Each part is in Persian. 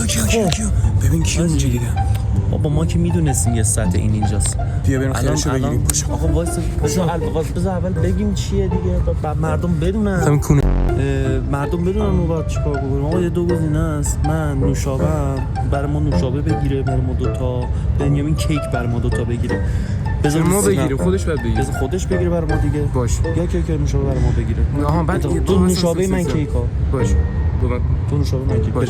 کیا ببین کیا اونجا دیدم. بابا ما که میدونستیم یه سطح این اینجاست. بیا بریم خیرشو بگیریم. آقا وایس بذار اول بگیم چیه دیگه، مردم بدونن. همین کونه مردم بدونن ما باید چیکار بکنیم. آقا یه دو گزینه است، من نوشابه‌ام، برای ما نوشابه بگیره، برای ما دوتا، بنیامین کیک برای ما دوتا بگیره. بذار ما بگیره، خودش باید بگیره. بذار خودش بگیره برای ما دیگه. باش. یا کیک نوشابه برای ما بگیره. آها بعد تو نوشابه من کیکا. باش. تو نوشابه من کیک. باش.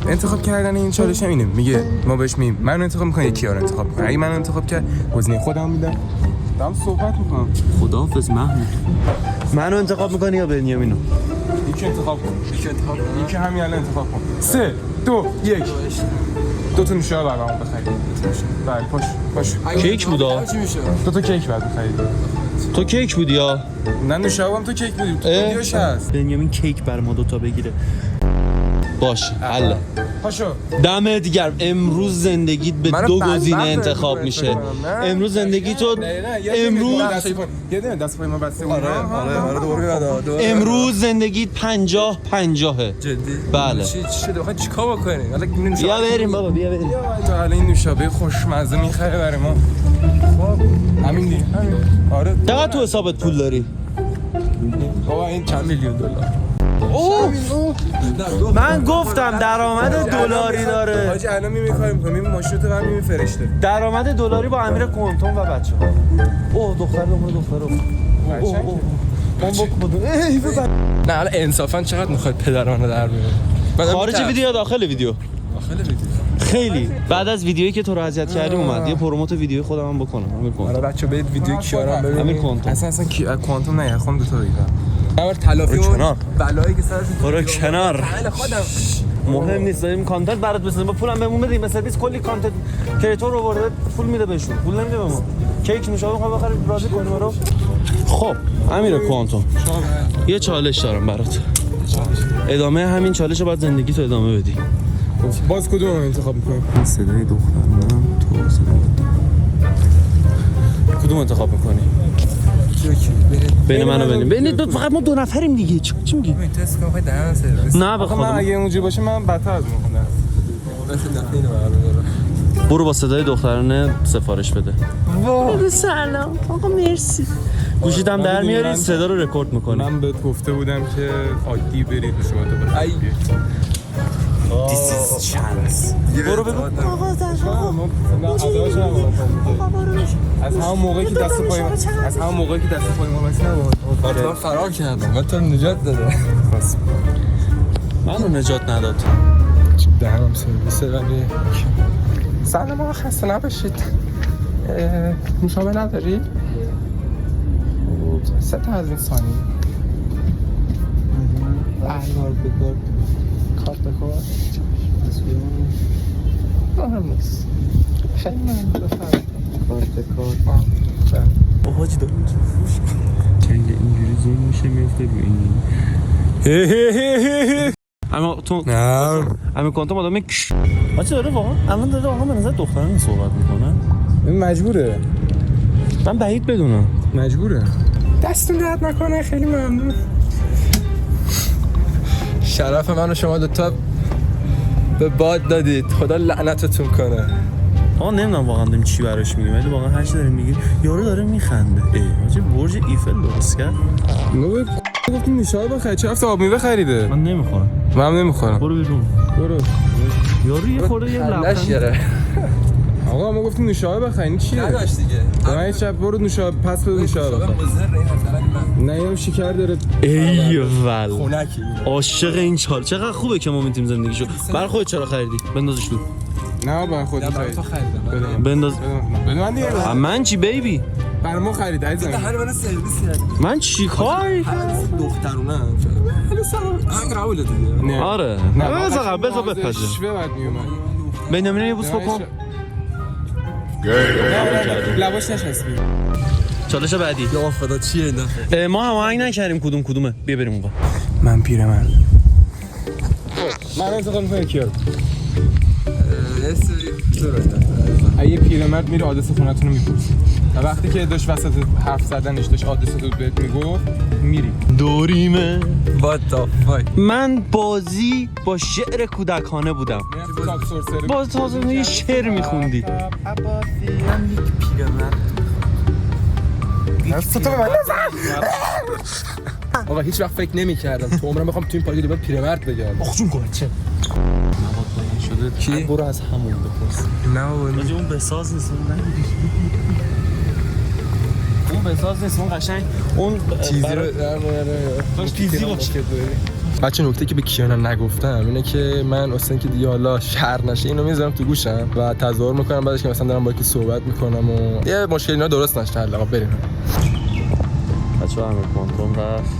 انتخاب کردن این چالش اینه. میگه ما بهش میگیم من انتخاب می‌کنم یکی رو انتخاب می‌کنه. اگه من انتخاب کرد گزینه خودم میدم. دارم صحبت می‌کنم. خداحافظ محمود. منو انتخاب می‌کنی یا بنیامینو؟ یکی انتخاب کن. یکی همین الان انتخاب کن. 3 2 1 دو تا نوشابه برام بخرید. بله باش. کیک بودا. دو تا کیک بعد بخرید. تو کیک بودی یا؟ نه نوشابه‌ام تو کیک بودی. تو ویدیوش هست. بنیامین کیک بر ما دوتا بگیره. باشه حله. پاشو. دمت گرم. امروز زندگیت به دو گزینه انتخاب میشه. امروز زندگی تو امروز یه دست پای ما بسته. آره دوباره امروز زندگیت 50-50. جدی بله. چی شده؟ بخوای چیکار بکنیم؟ حالا اینو بیا بریم بابا بیا بریم. حالا این نوشابه خوشمزه میخره برای ما. همین دیگه. آره. چقدر تو حسابت پول داری؟ بابا این چند میلیون دلار. من گفتم درآمد دلاری داره. حاجی الان می‌کاریم می‌کنیم ماشینتو برمی میفرسته. درآمد دلاری با امیر کنتون و بچه‌ها. اوه دختر. نه حالا انصافا چقدر میخواد پدر منو در بیاره؟ خارج ویدیو یا داخل ویدیو؟ داخل ویدیو. خیلی بعد از ویدیویی که تو رو اذیت کردیم اومد یه پروموت ویدیو خودم هم بکنم. امیر کنتون. آره بچه‌ها برید ویدیو کیارم ببینید. امیر کنتون. اصلا کوانتوم نه خودم دو تا دیدم. اول تلافی کنار. بلایی که سرش برو کنار. خودم مهم نیست داریم کانتنت برات بسازیم با پولم بهمون بدیم. مثلا بیس کلی کانتنت کریتور رو برده پول میده بهشون. پول نمیده به ما. کیک نوشابه میخوام بخریم راضی کنیم رو. خب امیر کوانتوم یه چالش دارم برات. ادامه همین چالش رو بعد زندگی تو ادامه بدی. باز کدوم انتخاب می‌کنیم؟ این صدای دخترم تو صدای کدوم انتخاب می‌کنی؟ بین من و بین دو فقط ما دو نفریم دیگه. چی میگی؟ این تست کنم دهن سرویس. نه من بخوام اگه اونجوری باشه من بدتر از می‌خونم. برو با صدای دخترانه سفارش بده. سلام آقا مرسی. گوشیت هم در میاری صدا رو رکورد می‌کنی. من بهت گفته بودم که عادی برید شما تو ای This is chance. برو بگو آقا از همون موقعی که دست پای ما بس نبود. من فرار کردم. من تو رو نجات دادم. منو نجات نداد. دهنم سرویسه ولی سلام آقا خسته نباشید. نوشابه نداری؟ سه تا از این ثانی بردار بگار کارت بکار مهم نیست خیلی من بفرم کارت کار بابا چی داری؟ که اینجوری زوم میشه میفته به این اما تو نه همین کنتم آدمه چی داره واقعا؟ الان داره واقعا به نظر دختران صحبت میکنه؟ این مجبوره. من بعید بدونم مجبوره. دستون درد نکنه خیلی ممنون. شرف من و شما دوتا به باد دادید. خدا لعنتتون کنه. آقا نمیدونم واقعا داریم چی براش میگیم ولی واقعا هر چی داریم میگیم یارو داره میخنده. حاجی برج ایفل درست کرد. گفتیم نوشابه بخرید. چه هفته آب میوه خریده؟ من نمیخورم. من نمیخورم. برو بیرون. برو. یارو یه خورده یه لبخند. آقا ما گفتیم نوشابه بخرین چیه؟ نداشت دیگه. من شب برو نوشابه پس بده نوشابه بخر. نه یه شکر داره. ایول. خونکی. عاشق این چال. چقدر خوبه که ما میتونیم زندگیشو. برای خودت چرا خریدی؟ بندازش تو. نه برای خودت خرید. تو خریدم. بنداز. بده من دیگه. من چی بیبی؟ برای ما خرید عزیزم. هر من سرویس کردم. من چی کاری؟ دخترونه حالا سلام قبول دیگه. آره. بذار بپذیر. شوه بعد میومد. بنیامین یه بوس بکن. لباش نشستی. چالش بعدی. یا خدا چیه این دفعه؟ ما هماهنگ نکردیم کدومه. بیا بریم اونجا. من پیرمرد. من انتخاب می‌کنم کیارو. یه سری اگه پیرمرد میره آدرس خونتون رو میپرسه. و وقتی که داشت وسط حرف زدنش داشت آدرس رو بهت میگفت میری. دوریمه. What the fuck. من بازی با شعر کودکانه بودم. باز تازه یه شعر میخوندی. آقا هیچ وقت فکر نمی‌کردم تو عمرم بخوام تو این پارک دوباره پیرمرد بگردم. آخ جون چه مواد شده کی؟ برو از همون بپرس. نه راجع اون بساز نیست اون بساز نیست اون قشنگ اون چیزی رو داشت تیزی باشه. بچه نکته که به کیانا نگفتم اینه که من اصلا که دیگه حالا شهر نشه اینو میذارم تو گوشم و تظاهر میکنم بعدش که مثلا دارم با کی صحبت میکنم و یه مشکلی اینا درست نشه. حالا بریم بچه‌ها همه کنترل رفت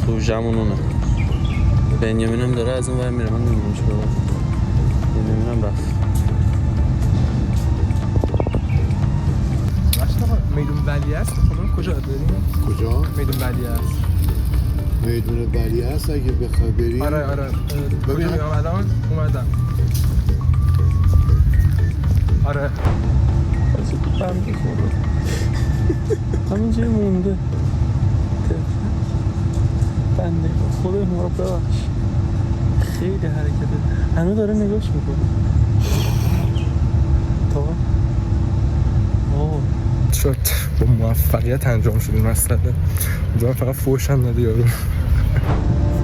سوژمون اونه. بنیامین هم داره از اون ور میره. من نمیدونم چی بود. بنیامین هم رفت. میدون ولی است. خب کجا بریم؟ کجا؟ میدون ولی است. میدون ولی هست اگه بخوای بری. آره ببین الان اومدم. آره بچه تو بمگی خورده همینجای مونده بنده خدا ما رو ببخش. خیلی حرکته هنو داره نگاش میکنه تا شد با موفقیت انجام شد این مسئله. اونجا فقط فوش هم نده یارو.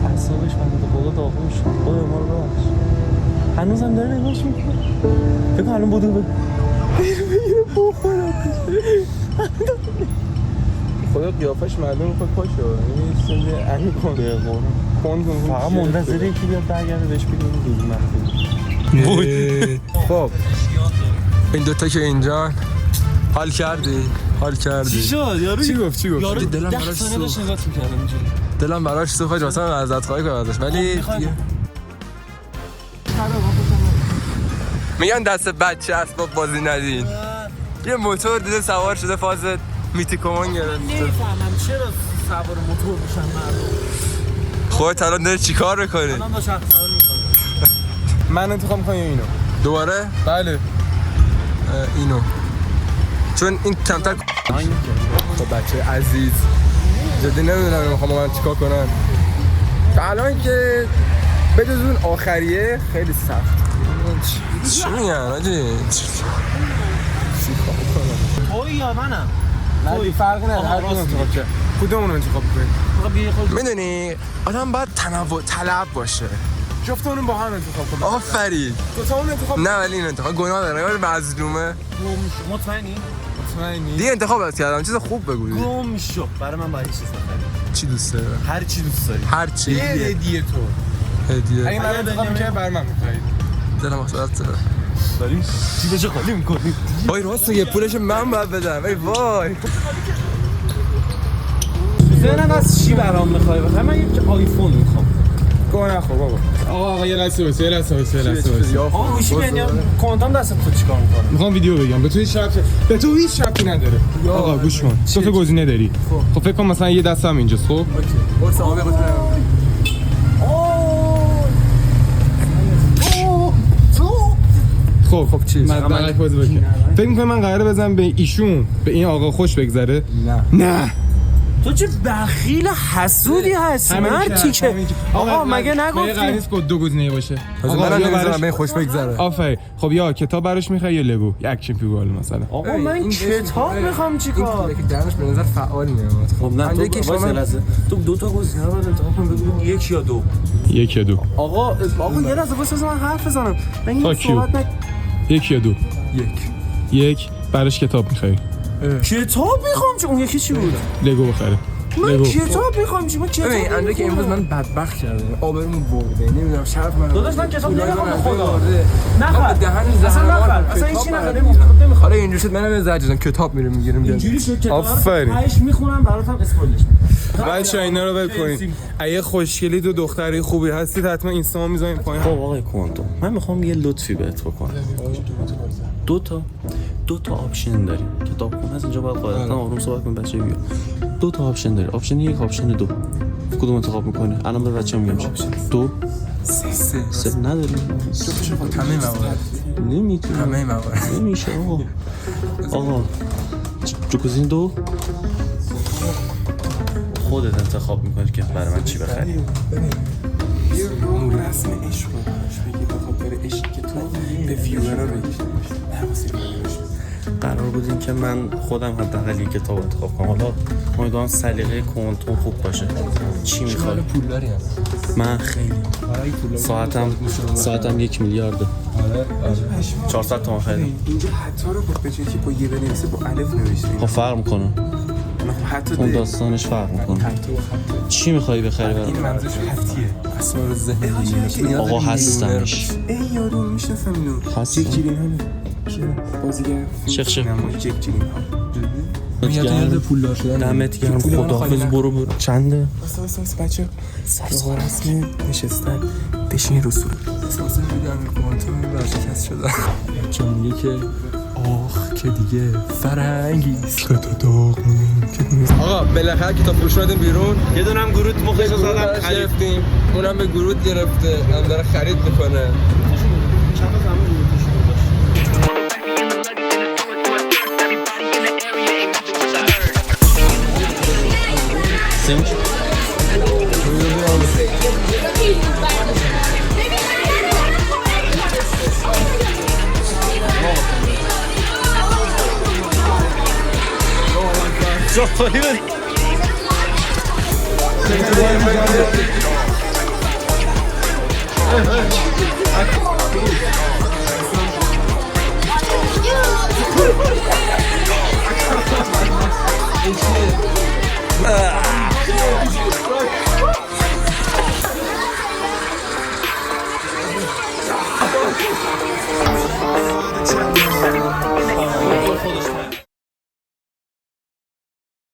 اعصابش بنده خدا داغون شد. خدا ما رو ببخش. هنوز هم داره نگاش میکنه. فکر الان بودو بگیره بخورم. خدا قیافش معلوم خود پاشو. این سنده علی کنه کن فقط منتظر یکی بیاد برگرده بهش بگیم دور مخفی. خب این دوتا که اینجا حال کردی؟ چی شد یارو؟ چی گفت؟ یارو دلم 10 براش ثانیه داشت نگات می‌کردم اینجوری. دلم براش سوخت واسه من ازت خواهی کنم ازش ولی میگن دست بچه اسباب بازی ندین. یه موتور دیده سوار شده فاز میتیکومان گرفته. نمیفهمم چرا سوار موتور میشن مردم. خودت الان داری چیکار می‌کنی؟ الان با شخص سوار می‌کنم. من انتخاب می‌کنم اینو. دوباره بله. اینو چون این کمتر با بچه عزیز جدی نمیدونم میخوام من چیکار کنم. الان که بجز اون آخریه خیلی سخت. چی میگن آجی؟ توی یا منم؟ نه فرقی نداره. هر کدوم انتخاب چه؟ کدوم رو انتخاب کنی؟ میدونی آدم باید تنوع طلب باشه. جفتمون با هم انتخاب کنیم. آفرین. دو تا اون انتخاب. نه ولی این انتخاب گناه داره. ولی مظلومه. مطمئنی؟ مطمئنی؟ دیگه انتخابت کردم. چیز خوب بگو. گم شو. برای من باید چیز بخری. چی دوست داری؟ هر چی دوست داری. هر چی. یه هدیه تو. هدیه. اگه من انتخاب می‌کردم برای من می‌خرید. دلم واسه داریم چی بشه خالی می‌کنی؟ وای راست میگه پولش من باید بدم. ای وای. ذهنم از چی برام می‌خوای بخری؟ من یک آیفون می‌خوام. گوه نخور بابا. آقا یه لحظه وایس. آقا گوشی بنیام کنتام دست تو چیکار می‌کنه؟ میخوام ویدیو بگم. به تو هیچ شرطی نداره. آقا گوش کن. تو تا گزینه داری. خب فکر کن مثلا یه دستم اینجاست. خب خب چی؟ من دقیق بازی بکنم. فکر می‌کنی من قراره بزنم به ایشون به این آقا خوش بگذره؟ نه. تو چه بخیل حسودی هستی مرتی که آقا مگه نگفتی؟ قرار نیست که دو گزینه باشه. آقا من نمیذارم به خوش بگذره. آفرین. خب یا کتاب براش می‌خوای یا لگو؟ یک اکشن فیگور مثلا. آقا من کتاب می‌خوام چیکار؟ که درش به نظر فعال میاد. خب نه تو واسه لحظه تو دو تا گزینه رو انتخاب کن بگو یک یا دو. یک یا دو. آقا یه لحظه واسه من حرف بزنم. من این صحبت یک یا دو. یک براش کتاب می‌خوای. کتاب می‌خوام چه اون یکی چی بود؟ لگو بخره. من کتاب می‌خوام چی؟ من کتاب ببین اندر که امروز من بدبخت کردم. آبرومو برده. نمیدونم شرف من. داداش من کتاب نمی‌خوام به خدا. نخواد دهن زهر. اصلا این چی نمی‌خوام. حالا اینجوری شد منم زجرم کتاب میگیریم. اینجوری شد کتاب. آفرین. هایش می‌خونم براتم اسپویلش می‌کنم. بچه‌ها اینا رو ول کنید. اگه خوشگلی تو دختری خوبی هستید حتما اینستامو می‌ذارین پایین. خب آقای کوانتوم من میخوام یه لطفی بهت بکنم. دو تا آپشن داریم. کتابخونه از اینجا باید قاعدتا آروم صحبت کنیم بچه بیا. دو تا آپشن داری. آپشن یک، آپشن دو. کدوم انتخاب میکنی؟ الان به بچه‌ها میگم چی. دو سه نداری. همه موارد. نمیتونم. همه موارد. نمیشه آقا. جوکوزین 2 خودت انتخاب میکنی که برای من چی بخری. اون رسم عشق رو بگی به خاطر عشق که تو به ویورا بگی قرار بود این که من خودم حداقل یک کتاب انتخاب کنم. حالا امیدوارم سلیقه کنتون خوب باشه. چی میخوای؟ پول داری من خیلی ساعتم 1 میلیارده. 400 تومن خریدم. اینجا حتی رو با بچه که با یه بنویسه با الف نوشته. خب فرق میکنه. حتی اون داستانش فرق میکنه. چی میخوای بخری برام؟ این منظورش هفتیه. اسرار ذهنی آقا هستمش. ای یارو میشناسم اینو. هستم. جک جیلینهال. بازیگر. شخ. نمای جک جیلینهال. یاد پولدار شدن. دمت گرم. خداحافظ. برو چنده؟ واسه بچه سر رسمی نشستن بشین رو صورت اساسا میگم کوانتوم ورشکست شده. چه میگه که آخ که دیگه فرنگیست که تو داغ آقا بالاخره کتاب فروش اومدیم بیرون. یه دونم گروت مخش زدم گرفتیم. اونم به گروت گرفته. هم داره خرید میکنه.